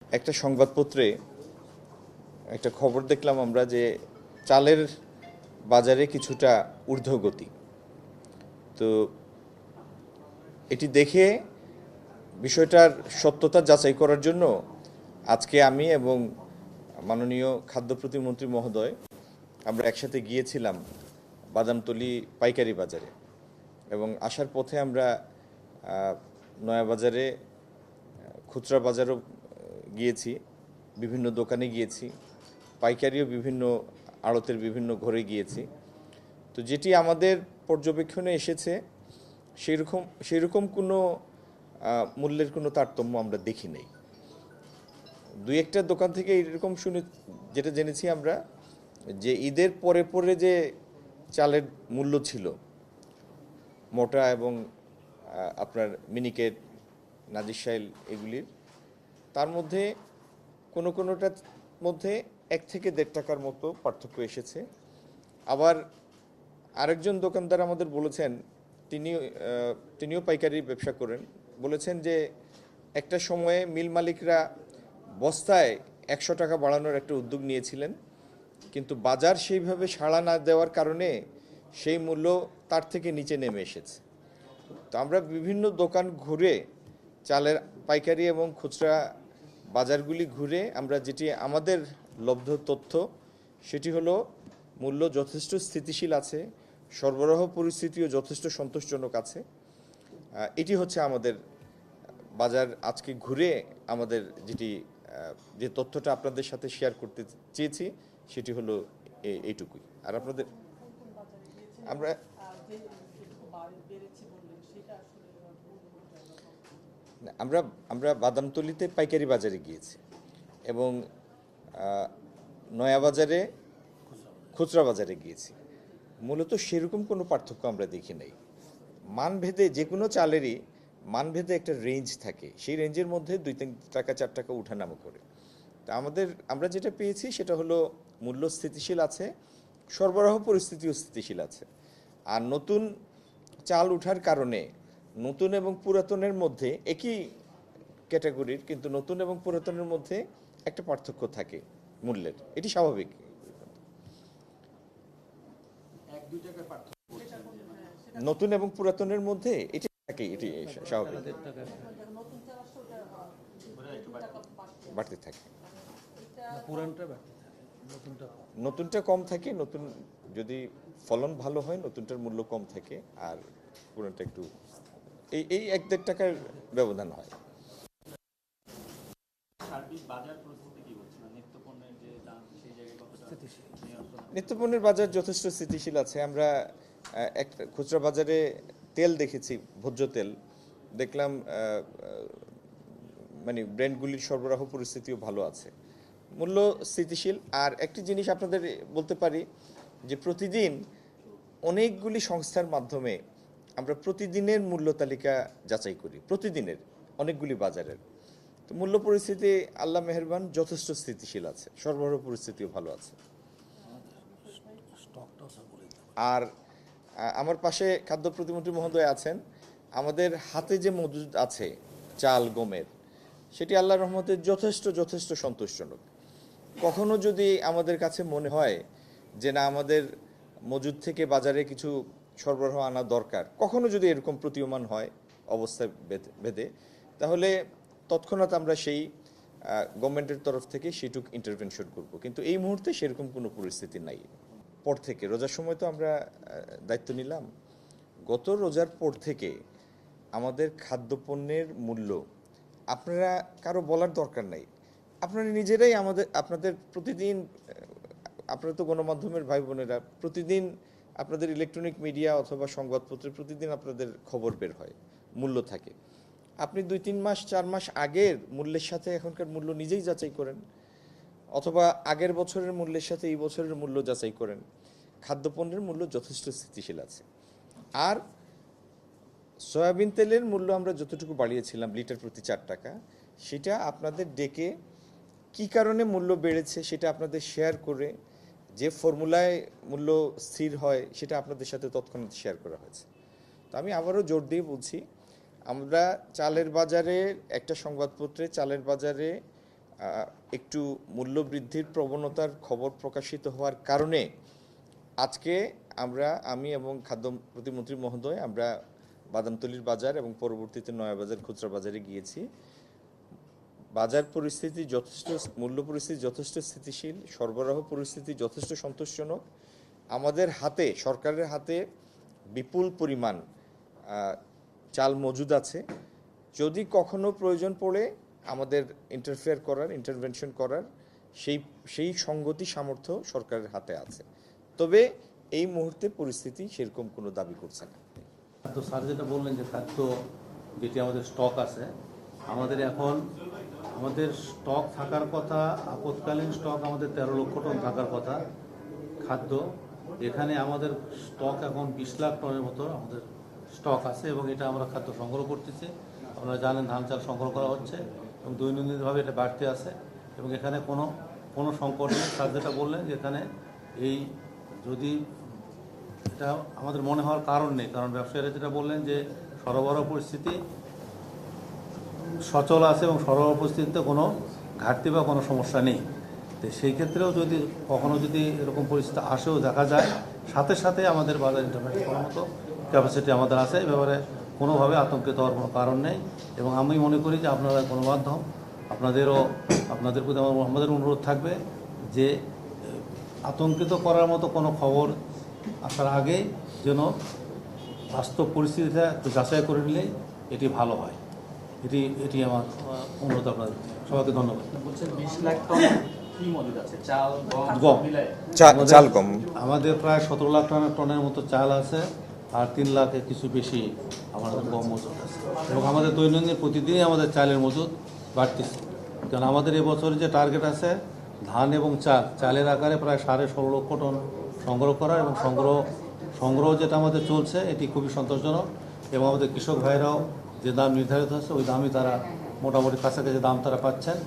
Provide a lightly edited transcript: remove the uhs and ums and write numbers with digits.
একটা সংবাদপত্রে একটা খবর দেখলাম আমরা যে চালের বাজারে কিছুটা ঊর্ধ্বগতি। তো এটি দেখে বিষয়টার সত্যতা যাচাই করার জন্য আজকে আমি এবং মাননীয় খাদ্য প্রতিমন্ত্রী মহোদয় আমরা একসাথে গিয়েছিলাম বাদামতলী পাইকারি বাজারে, এবং আসার পথে আমরা নয়াবাজারে খুচরা বাজারও গিয়েছি, বিভিন্ন দোকানে গিয়েছি, পাইকারিও বিভিন্ন আড়তের বিভিন্ন ঘরে গিয়েছি। তো যেটি আমাদের পর্যবেক্ষণে এসেছে সেইরকম কোনো মূল্যের কোনো তারতম্য আমরা দেখি নাই। দুই একটা দোকান থেকে এরকম যেটা জেনেছি আমরা, যে ঈদের পরে পরে যে চালের মূল্য ছিল মোটা এবং আপনার মিনিকেট, নাজিরশাইল এগুলির, তার মধ্যে কোনোটার মধ্যে 1 থেকে 1.5 টাকার মতো পার্থক্য এসেছে। আবার আরেকজন দোকানদার আমাদের বলেছেন, তিনিও পাইকারি ব্যবসা করেন, বলেছেন যে একটা সময়ে মিল মালিকরা বস্তায় 100 টাকা বাড়ানোর একটা উদ্যোগ নিয়েছিলেন, কিন্তু বাজার সেইভাবে সাড়া না দেওয়ার কারণে সেই মূল্য তার থেকে নিচে নেমে এসেছে। তো আমরা বিভিন্ন দোকান ঘুরে, চালের পাইকারি এবং খুচরা বাজারগুলি ঘুরে আমরা যেটি আমাদের লব্ধ তথ্য, সেটি হলো মূল্য যথেষ্ট স্থিতিশীল আছে, সরবরাহ পরিস্থিতিও যথেষ্ট সন্তোষজনক আছে। এটি হচ্ছে আমাদের বাজার আজকে ঘুরে আমাদের যে তথ্যটা আপনাদের সাথে শেয়ার করতে চেয়েছি সেটি হলো এইটুকুই। আর আপনাদের আমরা আমরা আমরা বাদামতলীতে পাইকারি বাজারে গিয়েছি এবং নয়াবাজারে খুচরা বাজারে গিয়েছি। মূলত সেরকম কোনো পার্থক্য আমরা দেখি নাই। মানভেদে যে কোনো চালেরই মানভেদে একটা রেঞ্জ থাকে, সেই রেঞ্জের মধ্যে 2-3 টাকা 4 টাকা উঠানামা করে। তা আমরা যেটা পেয়েছি সেটা হলো মূল্য স্থিতিশীল আছে, সরবরাহ পরিস্থিতিও স্থিতিশীল আছে। আর নতুন চাল উঠার কারণে নতুন এবং পুরাতনের মধ্যে একই ক্যাটাগরির, কিন্তু নতুন এবং পুরাতনের মধ্যে একটা পার্থক্য থাকে মূল্যের, এটি স্বাভাবিক। নতুন এবং পুরাতনের মধ্যে এটি থাকে, এটি স্বাভাবিক, বাড়তে থাকে। নতুনটা কম থাকে, নতুন যদি ফলন ভালো হয় নতুনটার মূল্য কম থাকে, আর পুরানটা একটু এই 1-1.5 টাকার ব্যবধান হয়। নিত্যপণ্যের বাজার যথেষ্ট স্থিতিশীল আছে। আমরা একটা খুচরা বাজারে তেল দেখেছি, ভোজ্য তেল দেখলাম, মানে ব্র্যান্ডগুলির সরবরাহ পরিস্থিতিও ভালো আছে, মূল্য স্থিতিশীল। আর একটি জিনিস আপনাদের বলতে পারি যে প্রতিদিন অনেকগুলি সংস্থার মাধ্যমে আমরা প্রতিদিনের মূল্য তালিকা যাচাই করি, প্রতিদিনের অনেকগুলি বাজারের। তো মূল্য পরিস্থিতি আল্লাহ মেহেরবান যথেষ্ট স্থিতিশীল আছে, সরবরাহ পরিস্থিতিও ভালো আছে। আর আমার পাশে খাদ্য প্রতিমন্ত্রী মহোদয় আছেন, আমাদের হাতে যে মজুদ আছে চাল গমের, সেটি আল্লাহর রহমতে যথেষ্ট সন্তোষজনক। কখনো যদি আমাদের কাছে মনে হয় যে না আমাদের মজুদ থেকে বাজারে কিছু সরবরাহ আনা দরকার, কখনো যদি এরকম প্রতীয়মান হয় অবস্থা ভেদে, তাহলে তৎক্ষণাৎ আমরা সেই গভর্নমেন্টের তরফ থেকে সেটুক ইন্টারভেনশন করব। কিন্তু এই মুহূর্তে সেরকম কোনো পরিস্থিতি নাই। পর থেকে রোজার সময় তো আমরা দায়িত্ব নিলাম, গত রোজার পর থেকে আমাদের খাদ্যপণ্যের মূল্য আপনারা কারো বলার দরকার নাই, আপনারা নিজেরাই আপনাদের প্রতিদিন, আপনারা তো গণমাধ্যমের ভাই বোনেরা, প্রতিদিন আপনাদের ইলেকট্রনিক মিডিয়া অথবা সংবাদপত্রে প্রতিদিন আপনাদের খবর বের হয়, মূল্য থাকে। আপনি 2-3 মাস 4 মাস আগের মূল্যের সাথে এখনকার মূল্য নিজেই যাচাই করেন, অথবা আগের বছরের মূল্যের সাথে এই বছরের মূল্য যাচাই করেন। খাদ্যপণ্যের মূল্য যথেষ্ট স্থিতিশীল আছে। আর সয়াবিন তেলের মূল্য আমরা যতটুকু বাড়িয়েছিলাম লিটার প্রতি 4 টাকা, সেটা আপনাদের ডেকে কি কারণে মূল্য বেড়েছে সেটা আপনাদের শেয়ার করে, যে ফর্মুলায় মূল্য স্থির হয় সেটা আপনাদের সাথে তৎক্ষণাৎ শেয়ার করা হয়েছে। তো আমি আবারও জোর দিয়ে বলছি, আমরা চালের বাজারে একটা সংবাদপত্রে চালের বাজারে একটু মূল্যবৃদ্ধির প্রবণতার খবর প্রকাশিত হওয়ার কারণে আজকে আমি এবং খাদ্য প্রতিমন্ত্রী মহোদয় আমরা বাদামতলীর বাজার এবং পরবর্তীতে নয়াবাজার খুচরা বাজারে গিয়েছি। বাজার পরিস্থিতি মূল্য পরিস্থিতি যথেষ্ট স্থিতিশীল, সরবরাহ পরিস্থিতি যথেষ্ট সন্তোষজনক। আমাদের হাতে, সরকারের হাতে বিপুল পরিমাণ চাল মজুদ আছে। যদি কখনো প্রয়োজন পড়ে আমাদের ইন্টারভেনশন করার সেই সংগতি সামর্থ্য সরকারের হাতে আছে। তবে এই মুহূর্তে পরিস্থিতি সেরকম কোনো দাবি করছে না। তো স্যার যেটা বললেন যে খাদ্য যেটি আমাদের স্টক আছে, আমাদের স্টক থাকার কথা, আপৎকালীন স্টক আমাদের 13 লক্ষ টন থাকার কথা খাদ্য। এখানে আমাদের স্টক এখন 20 লাখ টনের মতো আমাদের স্টক আছে এবং এটা আমরা খাদ্য সংগ্রহ করতেছি। আপনারা জানেন ধান চাল সংগ্রহ করা হচ্ছে এবং দৈনন্দিনভাবে এটা বাড়তে আছে এবং এখানে কোনো সংকট নেই। স্যার যেটা বললেন যে এখানে যদি এটা আমাদের মনে হওয়ার কারণ নেই, কারণ ব্যবসায়ীরা যেটা বললেন যে সরবরাহ পরিস্থিতি সচল আছে এবং সরবরাহ পরিস্থিতিতে কোনো ঘাটতি বা কোনো সমস্যা নেই। তো সেই ক্ষেত্রেও কখনো যদি এরকম পরিস্থিতি আসেও দেখা যায়, সাথে সাথে আমাদের বাজার ইন্টারভেনশন করার মতো ক্যাপাসিটি আমাদের আছে। এ ব্যাপারে কোনোভাবে আতঙ্কিত হওয়ার কোনো কারণ নেই এবং আমি মনে করি যে আপনারা গণমাধ্যম আপনাদের প্রতি আমাদের অনুরোধ থাকবে যে আতঙ্কিত করার মতো কোনো খবর আসার আগে যেন বাস্তব পরিস্থিতিটা একটু যাচাই করে নিলেই এটি ভালো হয়। এটি আমার অনুরোধ আপনাদের সবাইকে ধন্যবাদ। বলছেন 20 লাখ টন কি মজুদ আছে? চাল গম আমাদের প্রায় 17 লাখ টনের মতো চাল আছে আর 3 লাখের কিছু বেশি আমাদের গম মজুদ আছে এবং আমাদের দৈনন্দিন প্রতিদিনই আমাদের চালের মজুদ বাড়তেছে। কারণ আমাদের এবছর যে টার্গেট আছে ধান এবং চালের আকারে প্রায় 16.5 লক্ষ টন সংগ্রহ করা এবং সংগ্রহ যেটা আমাদের চলছে এটি খুবই সন্তোষজনক এবং আমাদের কৃষক ভাইরাও যে দাম নির্ধারিত আছে ওই দামই তারা মোটামুটি কাছাকাছি দাম তারা পাচ্ছেন।